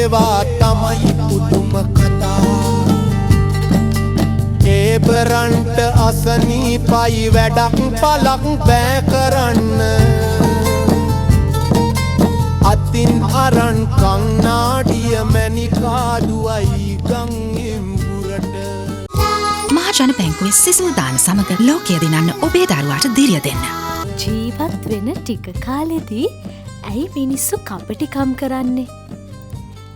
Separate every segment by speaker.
Speaker 1: ඒවා තමයි පුදුම කතා ඒබරන්ට අසනීපයි වැඩක් පලක් බෑ කරන්න අතින් අරන් කන්නාඩිය මැණිකාඩුවයි ගං එම්බුරට
Speaker 2: මහජන බැංකුවේ සිසුන් දාන සමග ලෝකය දිනන්න ඔබේ දරුවාට දිරිය දෙන්න.
Speaker 3: ජීවත් වෙන ටික කාලෙදී ඇයි මිනිස්සු කපටිකම් කරන්නේ?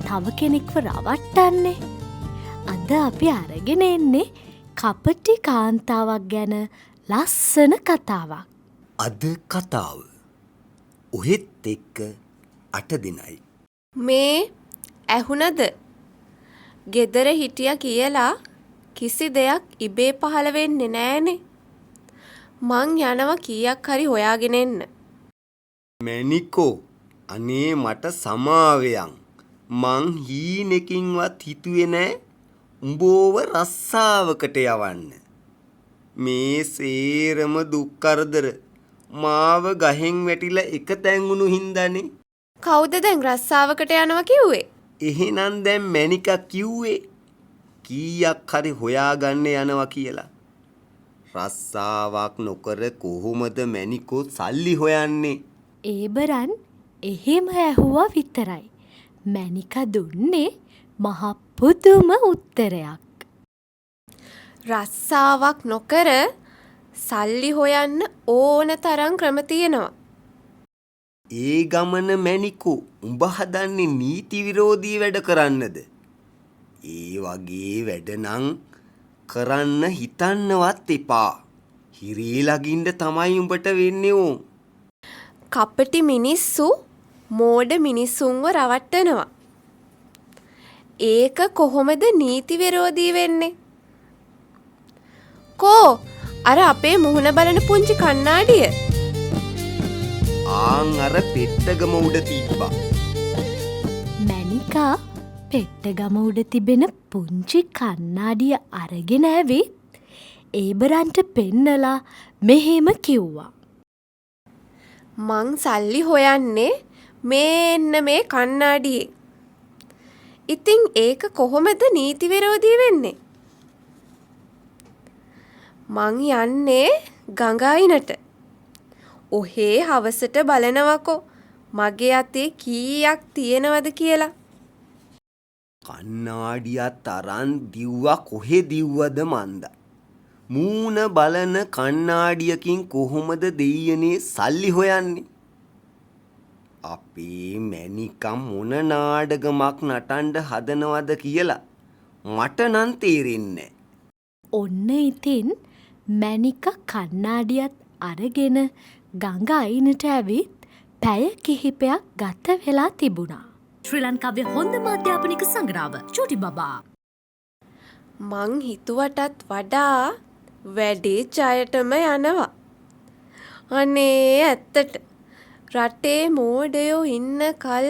Speaker 3: තව කෙනෙක්ව රවට්ටන්නේ? අද අපි අරගෙන එන්නේ කපටි කාන්තාවක් ගැන ලස්සන කතාවක්.
Speaker 4: අද කතාව ඔහෙත් එක්ක 8 දිනයි.
Speaker 5: මේ ඇහුණද? ගෙදර හිටියා කියලා කිසි දෙයක් ඉබේ පහළ වෙන්නේ නෑනේ. මං යනවා කීයක් හරි හොයාගෙන එන්න.
Speaker 4: මැනිකෝ අනේ මට සමාවෙයන්. මං හීනෙකින්වත් හිතුවේ නෑ උඹව රස්සාවකට යවන්න. මේ සේරම දුක් කරදර මාව ගහෙන් වැටිලා එක තැන් වුණු හින්දානේ.
Speaker 5: කවුද දැන් රස්සාවකට යනවා කිව්වේ?
Speaker 4: එහෙනම් දැන් මැනිකා කිව්වේ කීයක් හරි හොයාගන්න යනවා කියලා. රස්සාවක් නොකර කොහොමද මැනිකෝ සල්ලි හොයන්නේ?
Speaker 3: ඒබරන් එහෙම ඇහුවා විතරයි. මැනිකා දුන්නේ මහ පුදුම උත්තරයක්.
Speaker 5: රස්සාවක් නොකර සල්ලි හොයන්න ඕන තරම් ක්‍රම තියෙනවා.
Speaker 4: ඒ ගමන මැනිකෝ උඹ හදන්නේ නීති විරෝධී වැඩ කරන්නද? ඒ වගේ වැඩ නම් කරන්න හිතන්නවත් එපා. හිරේ ලගින්න තමයි උඹට වෙන්නේ ඕ.
Speaker 5: කපටි මිනිස්සු මෝඩ මිනිස්සුන්ව රවට්ටනවා. ඒක කොහොමද නීති විරෝධී වෙන්නේ? කෝ අර අපේ මුහුණ බලන පුංචි කණ්ණාඩිය.
Speaker 4: ආන් අර පෙට්ටගම උඩ තිබ්බා.
Speaker 3: මැනිකා පෙට්ටගම උඩ තිබෙන පුංචි කණ්ණාඩිය අරගෙන ඇවිත් ඒබරන්ට පෙන්නලා මෙහෙම කිව්වා.
Speaker 5: මං සල්ලි හොයන්නේ මේන්න මේ කණ්ණාඩියේ. ඉතින් ඒක කොහොමද නීති විරෝධී වෙන්නේ? මං යන්නේ ගඟ අයිනට. ඔහේ හවසට බලනවකෝ මගේ අතේ කීයක් තියෙනවද කියලා.
Speaker 4: කන්නාඩියත් අරන් දිව්වා කොහෙ දිව්වද මන්ද? මූණ බලන කන්නාඩියකින් කොහොමද දෙයියනේ සල්ලි හොයන්නේ? අපේ මැනිකා මොන නාඩගමක් නටන්න හදනවද කියලා මට නම් තේරෙන්නේ නැහැ.
Speaker 3: ඔන්න ඉතින් මැනිකා කණ්ණාඩියත් අරගෙන ගඟ අයිනට ඇවිත් පැය කිහිපයක් ගත වෙලා තිබුණා. ශ්‍රී ලංකාවේ හොඳම අධ්‍යාපනික සංග්‍රාව චූටි බබා.
Speaker 5: මං හිතුවටත් වඩා වැඩේ ජයටම යනවා. අනේ ඇත්තට රටේ මෝඩයෝ ඉන්න කල්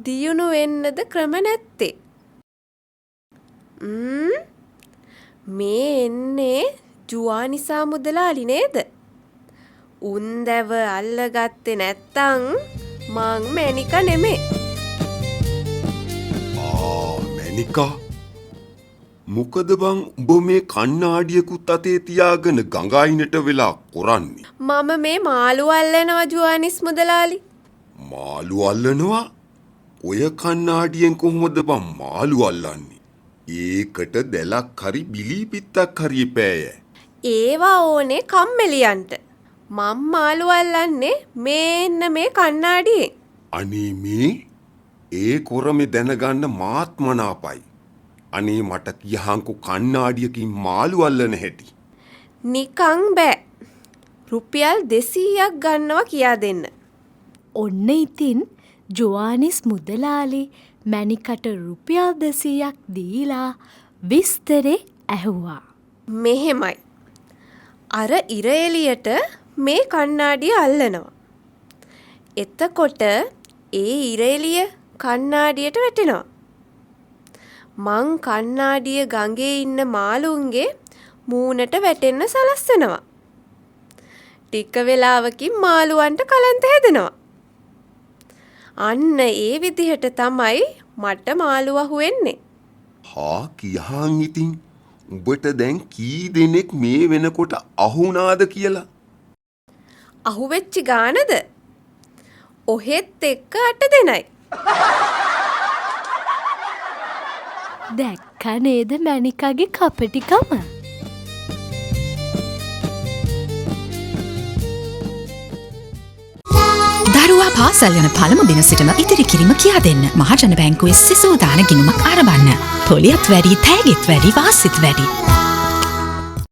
Speaker 5: දියුණු වෙන්නද ක්‍රම නැත්තේ. මේ එන්නේ ජුවානිසා මුදලාලි නේද? උන්දැව අල්ලගත්තේ නැත්තං මං මැනිකා නෙමේ.
Speaker 6: මැනිකා මොකද බං උඹ මේ කණ්ණාඩියකුත් අතේ තියාගෙන ගඟ අයිනට වෙලා කරන්නේ?
Speaker 5: මම මේ මාළු අල්ලනවා ජුවානිස් මුදලාලි.
Speaker 6: මාළු අල්ලනවා? ඔය කණ්ණාඩියෙන් කොහොමද බං මාළු අල්ලන්නේ? ඒකට දැලක් හරි බිලී පිත්තක් හරි එපෑය.
Speaker 5: ඒවා ඕනේ කම්මැලියන්ට. මං මාළු අල්ලන්නේ මේන්න මේ කණ්ණාඩියෙන්.
Speaker 6: අනේ මේ ඒ කොරමේ දැනගන්න මාත් මනාපයි. අනේ මට කියහන්කෝ කණ්ණාඩියකින් මාළු අල්ලන හැටි.
Speaker 5: නිකං බෑ. රුපියල් 200ක් ගන්නවා කියා දෙන්න.
Speaker 3: ඔන්න ඉතින් ජොආනිස් මුදලාලි මැනිකට රුපියල් 200ක් දීලා විස්තරේ ඇහුවා.
Speaker 5: මෙහෙමයි. අර ඉර එළියට මේ කණ්ණාඩිය අල්ලනවා. එතකොට ඒ ඉර එළිය කණ්ණාඩියට වැටෙනවා. මං කණ්ණාඩිය ගඟේ ඉන්න මාළුන්ගේ මූණට වැටෙන්න සලස්සනවා. ටික වෙලාවකින් මාළුවන්ට කලන්ත හැදෙනවා. අන්න ඒ විදිහට තමයි මට මාළු අහුවෙන්නේ.
Speaker 6: හා කියහන් ඉතින් උඹට දැන් කී දෙනෙක් මේ වෙනකොට අහුනාද කියලා?
Speaker 5: අහුවෙච්චි ගානද? ඔහෙත් එක්ක 8 දෙනයි.
Speaker 3: දැක්ක නේද මැනිකගේ කපටිකම?
Speaker 2: දරුවා පාසල් යන පළමු දින සිටම ඉදිරි කිරීම කියා දෙන්න. මහජන බැංකුවේ සිසු දාන ගිණුමක් ආරම්භන්න. පොලියත් වැඩි, තෑගිත් වැඩි, වාසිත් වැඩි.